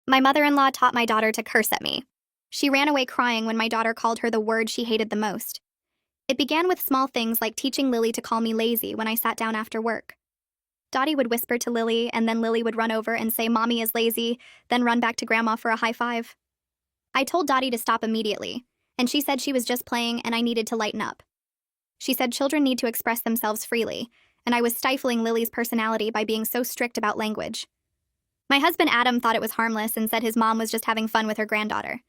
My mother-in-law taught my daughter to curse at me. She ran away crying when my daughter called her the word she hated the most. It began with small things like teaching Lily to call me lazy when I sat down after work. Dottie would whisper to Lily, and then Lily would run over and say, "Mommy is lazy," then run back to Grandma for a high five. I told Dottie to stop immediately, and she said she was just playing and I needed to lighten up. She said children need to express themselves freely, and I was stifling Lily's personality by being so strict about language. My husband Adam thought it was harmless and said his mom was just having fun with her granddaughter.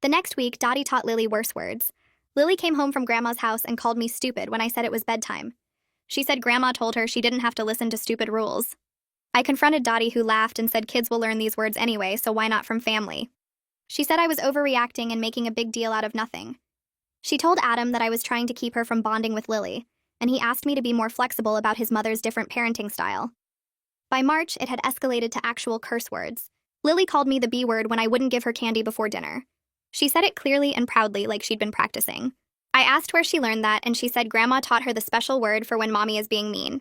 The next week, Dottie taught Lily worse words. Lily came home from Grandma's house and called me stupid when I said it was bedtime. She said Grandma told her she didn't have to listen to stupid rules. I confronted Dottie, who laughed and said kids will learn these words anyway, so why not from family? She said I was overreacting and making a big deal out of nothing. She told Adam that I was trying to keep her from bonding with Lily, and he asked me to be more flexible about his mother's different parenting style. By March, it had escalated to actual curse words. Lily called me the B word when I wouldn't give her candy before dinner. She said it clearly and proudly, like she'd been practicing. I asked where she learned that, and she said Grandma taught her the special word for when Mommy is being mean.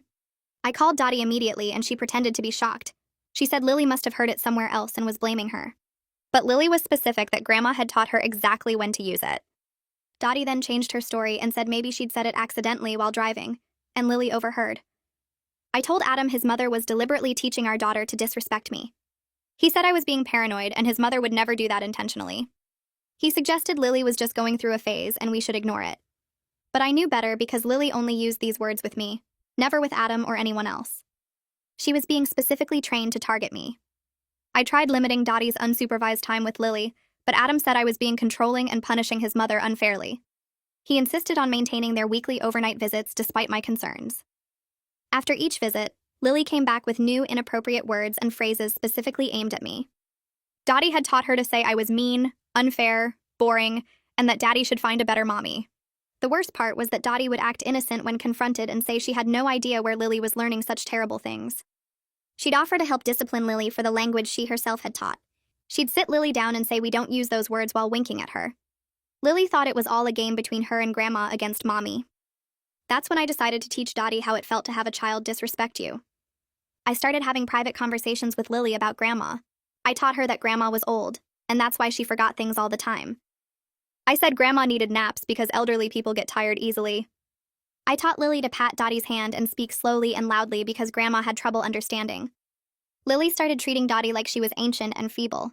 I called Dottie immediately, and she pretended to be shocked. She said Lily must have heard it somewhere else and was blaming her. But Lily was specific that Grandma had taught her exactly when to use it. Dottie then changed her story and said maybe she'd said it accidentally while driving, and Lily overheard. I told Adam his mother was deliberately teaching our daughter to disrespect me. He said I was being paranoid and his mother would never do that intentionally. He suggested Lily was just going through a phase and we should ignore it. But I knew better because Lily only used these words with me, never with Adam or anyone else. She was being specifically trained to target me. I tried limiting Dottie's unsupervised time with Lily, but Adam said I was being controlling and punishing his mother unfairly. He insisted on maintaining their weekly overnight visits despite my concerns. After each visit, Lily came back with new inappropriate words and phrases specifically aimed at me. Dottie had taught her to say I was mean, unfair, boring, and that Daddy should find a better mommy. The worst part was that Dottie would act innocent when confronted and say she had no idea where Lily was learning such terrible things. She'd offer to help discipline Lily for the language she herself had taught. She'd sit Lily down and say we don't use those words while winking at her. Lily thought it was all a game between her and Grandma against Mommy. That's when I decided to teach Dottie how it felt to have a child disrespect you. I started having private conversations with Lily about Grandma. I taught her that Grandma was old, and that's why she forgot things all the time. I said Grandma needed naps because elderly people get tired easily. I taught Lily to pat Dottie's hand and speak slowly and loudly because Grandma had trouble understanding. Lily started treating Dottie like she was ancient and feeble.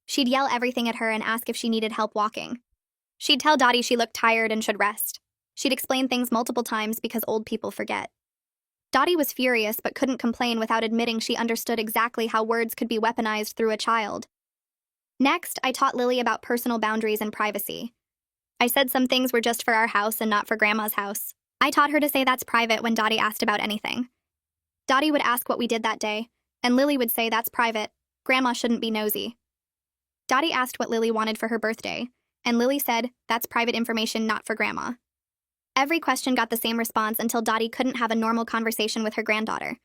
She'd yell everything at her and ask if she needed help walking. She'd tell Dottie she looked tired and should rest. She'd explain things multiple times because old people forget. Dottie was furious but couldn't complain without admitting she understood exactly how words could be weaponized through a child. Next, I taught Lily about personal boundaries and privacy. I said some things were just for our house and not for Grandma's house. I taught her to say that's private when Dottie asked about anything. Dottie would ask what we did that day, and Lily would say that's private. Grandma shouldn't be nosy. Dottie asked what Lily wanted for her birthday, and Lily said, that's private information not for Grandma. Every question got the same response until Dottie couldn't have a normal conversation with her granddaughter.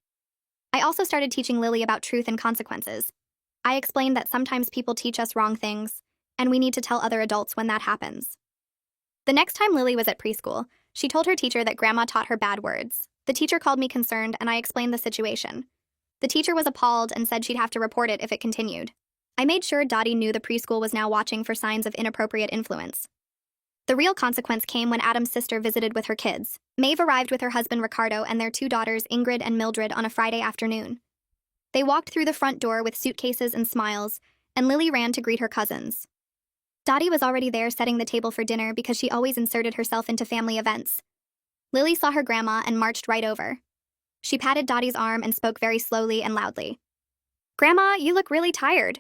I also started teaching Lily about truth and consequences. I explained that sometimes people teach us wrong things, and we need to tell other adults when that happens. The next time Lily was at preschool, she told her teacher that Grandma taught her bad words. The teacher called me concerned, and I explained the situation. The teacher was appalled and said she'd have to report it if it continued. I made sure Dottie knew the preschool was now watching for signs of inappropriate influence. The real consequence came when Adam's sister visited with her kids. Maeve arrived with her husband Ricardo and their two daughters Ingrid and Mildred on a Friday afternoon. They walked through the front door with suitcases and smiles, and Lily ran to greet her cousins. Dottie was already there setting the table for dinner because she always inserted herself into family events. Lily saw her grandma and marched right over. She patted Dottie's arm and spoke very slowly and loudly. "Grandma, you look really tired.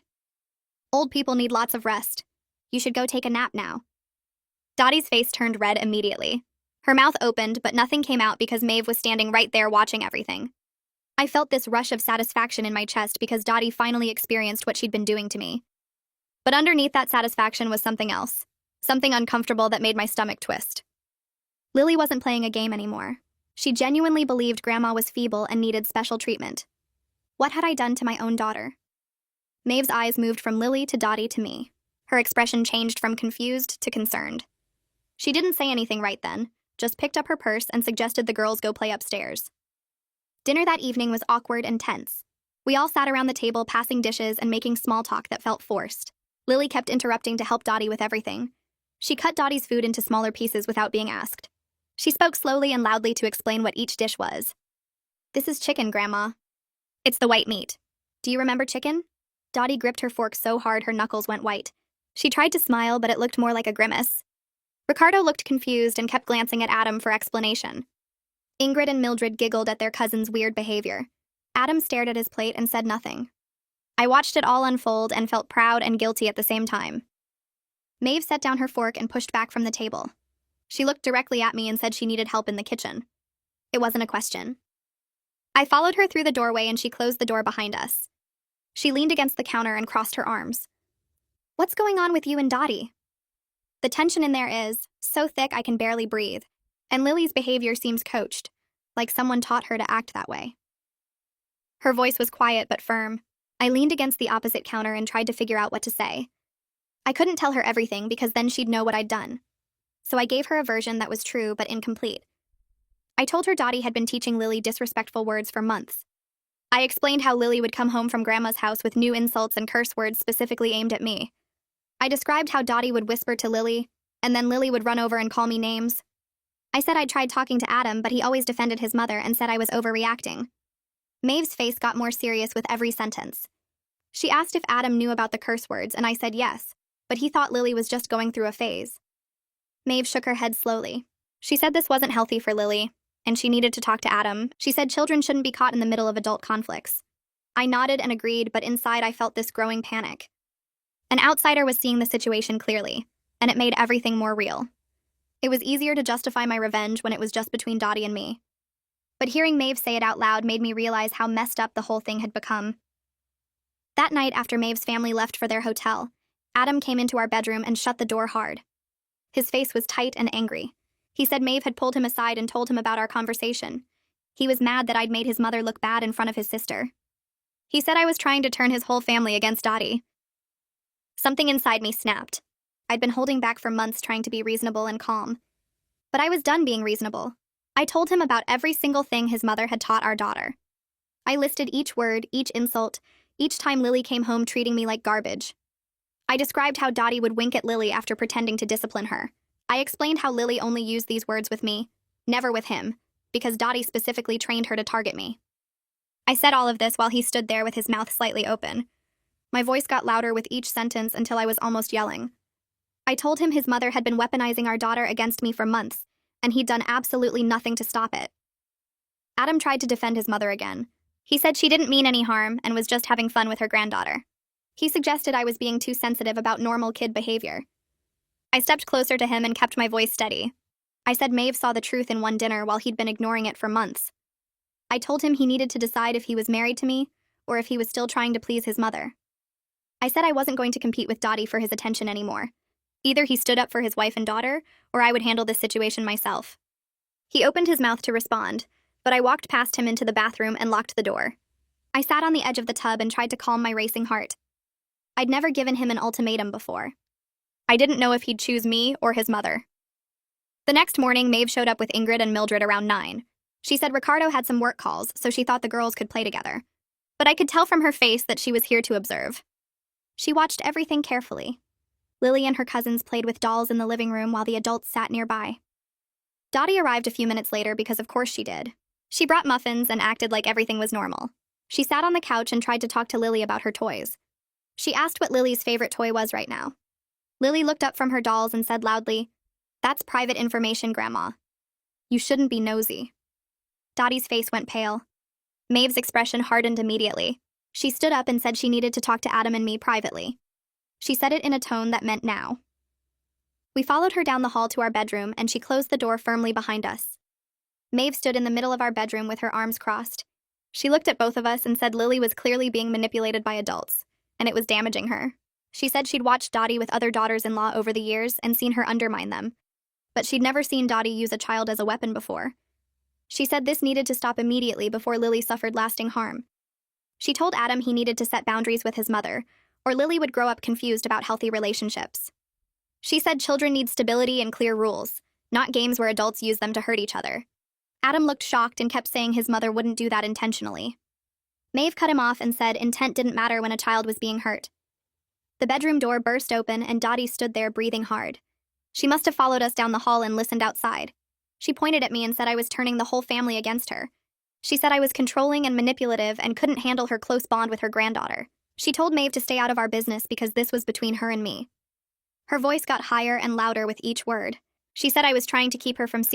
Old people need lots of rest. You should go take a nap now." Dottie's face turned red immediately. Her mouth opened, but nothing came out because Maeve was standing right there watching everything. I felt this rush of satisfaction in my chest because Dottie finally experienced what she'd been doing to me. But underneath that satisfaction was something else, something uncomfortable that made my stomach twist. Lily wasn't playing a game anymore. She genuinely believed Grandma was feeble and needed special treatment. What had I done to my own daughter? Maeve's eyes moved from Lily to Dottie to me. Her expression changed from confused to concerned. She didn't say anything right then, just picked up her purse and suggested the girls go play upstairs. Dinner that evening was awkward and tense. We all sat around the table passing dishes and making small talk that felt forced. Lily kept interrupting to help Dottie with everything. She cut Dottie's food into smaller pieces without being asked. She spoke slowly and loudly to explain what each dish was. "This is chicken, Grandma." "It's the white meat. Do you remember chicken?" Dottie gripped her fork so hard her knuckles went white. She tried to smile, but it looked more like a grimace. Ricardo looked confused and kept glancing at Adam for explanation. Ingrid and Mildred giggled at their cousin's weird behavior. Adam stared at his plate and said nothing. I watched it all unfold and felt proud and guilty at the same time. Maeve set down her fork and pushed back from the table. She looked directly at me and said she needed help in the kitchen. It wasn't a question. I followed her through the doorway and she closed the door behind us. She leaned against the counter and crossed her arms. "What's going on with you and Dottie?" "The tension in there is so thick I can barely breathe, and Lily's behavior seems coached, like someone taught her to act that way." Her voice was quiet but firm. I leaned against the opposite counter and tried to figure out what to say. I couldn't tell her everything because then she'd know what I'd done. So I gave her a version that was true but incomplete. I told her Dottie had been teaching Lily disrespectful words for months. I explained how Lily would come home from Grandma's house with new insults and curse words specifically aimed at me. I described how Dottie would whisper to Lily, and then Lily would run over and call me names. I said I'd tried talking to Adam, but he always defended his mother and said I was overreacting. Maeve's face got more serious with every sentence. She asked if Adam knew about the curse words, and I said yes, but he thought Lily was just going through a phase. Maeve shook her head slowly. She said this wasn't healthy for Lily, and she needed to talk to Adam. She said children shouldn't be caught in the middle of adult conflicts. I nodded and agreed, but inside I felt this growing panic. An outsider was seeing the situation clearly, and it made everything more real. It was easier to justify my revenge when it was just between Dottie and me. But hearing Maeve say it out loud made me realize how messed up the whole thing had become. That night after Maeve's family left for their hotel, Adam came into our bedroom and shut the door hard. His face was tight and angry. He said Maeve had pulled him aside and told him about our conversation. He was mad that I'd made his mother look bad in front of his sister. He said I was trying to turn his whole family against Dottie. Something inside me snapped. I'd been holding back for months trying to be reasonable and calm. But I was done being reasonable. I told him about every single thing his mother had taught our daughter. I listed each word, each insult, each time Lily came home treating me like garbage. I described how Dottie would wink at Lily after pretending to discipline her. I explained how Lily only used these words with me, never with him, because Dottie specifically trained her to target me. I said all of this while he stood there with his mouth slightly open. My voice got louder with each sentence until I was almost yelling. I told him his mother had been weaponizing our daughter against me for months, and he'd done absolutely nothing to stop it. Adam tried to defend his mother again. He said she didn't mean any harm and was just having fun with her granddaughter. He suggested I was being too sensitive about normal kid behavior. I stepped closer to him and kept my voice steady. I said Maeve saw the truth in one dinner while he'd been ignoring it for months. I told him he needed to decide if he was married to me or if he was still trying to please his mother. I said I wasn't going to compete with Dottie for his attention anymore. Either he stood up for his wife and daughter, or I would handle this situation myself. He opened his mouth to respond, but I walked past him into the bathroom and locked the door. I sat on the edge of the tub and tried to calm my racing heart. I'd never given him an ultimatum before. I didn't know if he'd choose me or his mother. The next morning, Maeve showed up with Ingrid and Mildred around 9. She said Ricardo had some work calls, so she thought the girls could play together. But I could tell from her face that she was here to observe. She watched everything carefully. Lily and her cousins played with dolls in the living room while the adults sat nearby. Dottie arrived a few minutes later because of course she did. She brought muffins and acted like everything was normal. She sat on the couch and tried to talk to Lily about her toys. She asked what Lily's favorite toy was right now. Lily looked up from her dolls and said loudly, "That's private information, Grandma. You shouldn't be nosy." Dottie's face went pale. Maeve's expression hardened immediately. She stood up and said she needed to talk to Adam and me privately. She said it in a tone that meant now. We followed her down the hall to our bedroom, and she closed the door firmly behind us. Maeve stood in the middle of our bedroom with her arms crossed. She looked at both of us and said Lily was clearly being manipulated by adults, and it was damaging her. She said she'd watched Dottie with other daughters-in-law over the years and seen her undermine them, but she'd never seen Dottie use a child as a weapon before. She said this needed to stop immediately before Lily suffered lasting harm. She told Adam he needed to set boundaries with his mother, or Lily would grow up confused about healthy relationships. She said children need stability and clear rules, not games where adults use them to hurt each other. Adam looked shocked and kept saying his mother wouldn't do that intentionally. Maeve cut him off and said intent didn't matter when a child was being hurt. The bedroom door burst open and Dottie stood there breathing hard. She must have followed us down the hall and listened outside. She pointed at me and said I was turning the whole family against her. She said I was controlling and manipulative and couldn't handle her close bond with her granddaughter. She told Maeve to stay out of our business because this was between her and me. Her voice got higher and louder with each word. She said I was trying to keep her from seeing